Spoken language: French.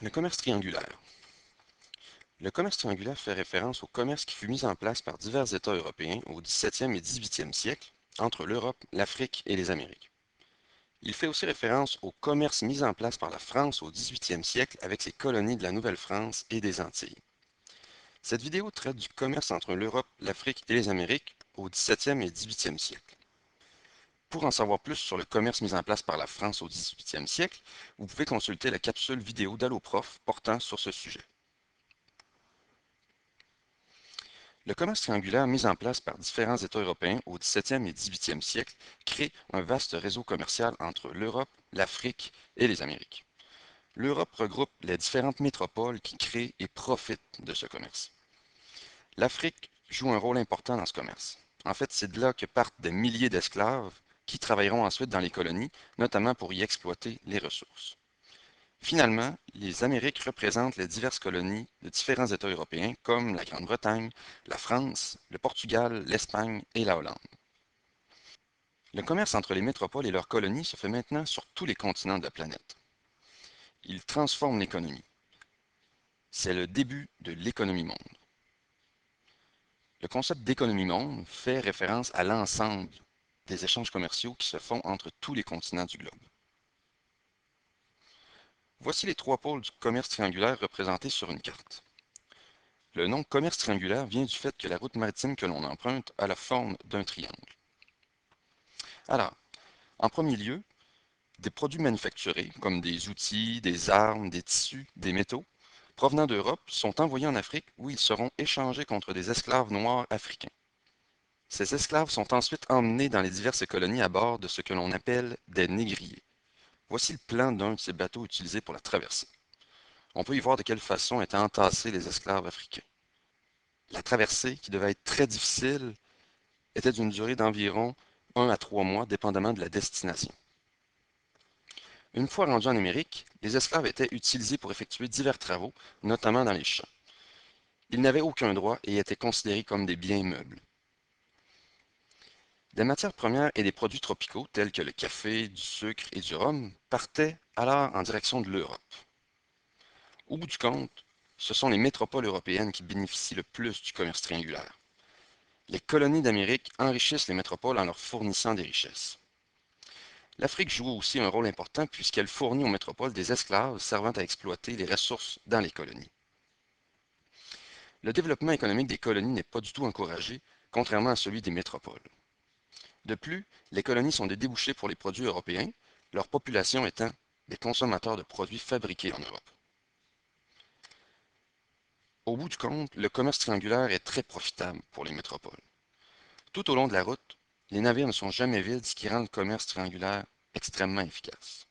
Le commerce triangulaire. Le commerce triangulaire fait référence au commerce qui fut mis en place par divers États européens au XVIIe et XVIIIe siècle entre l'Europe, l'Afrique et les Amériques. Il fait aussi référence au commerce mis en place par la France au XVIIIe siècle avec ses colonies de la Nouvelle-France et des Antilles. Cette vidéo traite du commerce entre l'Europe, l'Afrique et les Amériques au XVIIe et XVIIIe siècle. Pour en savoir plus sur le commerce mis en place par la France au XVIIIe siècle, vous pouvez consulter la capsule vidéo d'AlloProf portant sur ce sujet. Le commerce triangulaire mis en place par différents États européens au XVIIe et XVIIIe siècle crée un vaste réseau commercial entre l'Europe, l'Afrique et les Amériques. L'Europe regroupe les différentes métropoles qui créent et profitent de ce commerce. L'Afrique joue un rôle important dans ce commerce. En fait, c'est de là que partent des milliers d'esclaves qui travailleront ensuite dans les colonies, notamment pour y exploiter les ressources. Finalement, les Amériques représentent les diverses colonies de différents États européens comme la Grande-Bretagne, la France, le Portugal, l'Espagne et la Hollande. Le commerce entre les métropoles et leurs colonies se fait maintenant sur tous les continents de la planète. Il transforme l'économie. C'est le début de l'économie monde. Le concept d'économie monde fait référence à l'ensemble des échanges commerciaux qui se font entre tous les continents du globe. Voici les trois pôles du commerce triangulaire représentés sur une carte. Le nom commerce triangulaire vient du fait que la route maritime que l'on emprunte a la forme d'un triangle. Alors, en premier lieu, des produits manufacturés, comme des outils, des armes, des tissus, des métaux, provenant d'Europe, sont envoyés en Afrique où ils seront échangés contre des esclaves noirs africains. Ces esclaves sont ensuite emmenés dans les diverses colonies à bord de ce que l'on appelle des négriers. Voici le plan d'un de ces bateaux utilisés pour la traversée. On peut y voir de quelle façon étaient entassés les esclaves africains. La traversée, qui devait être très difficile, était d'une durée d'environ 1 à 3 mois, dépendamment de la destination. Une fois rendus en Amérique, les esclaves étaient utilisés pour effectuer divers travaux, notamment dans les champs. Ils n'avaient aucun droit et étaient considérés comme des biens meubles. Des matières premières et des produits tropicaux tels que le café, du sucre et du rhum partaient alors en direction de l'Europe. Au bout du compte, ce sont les métropoles européennes qui bénéficient le plus du commerce triangulaire. Les colonies d'Amérique enrichissent les métropoles en leur fournissant des richesses. L'Afrique joue aussi un rôle important puisqu'elle fournit aux métropoles des esclaves servant à exploiter les ressources dans les colonies. Le développement économique des colonies n'est pas du tout encouragé, contrairement à celui des métropoles. De plus, les colonies sont des débouchés pour les produits européens, leur population étant des consommateurs de produits fabriqués en Europe. Au bout du compte, le commerce triangulaire est très profitable pour les métropoles. Tout au long de la route, les navires ne sont jamais vides, ce qui rend le commerce triangulaire extrêmement efficace.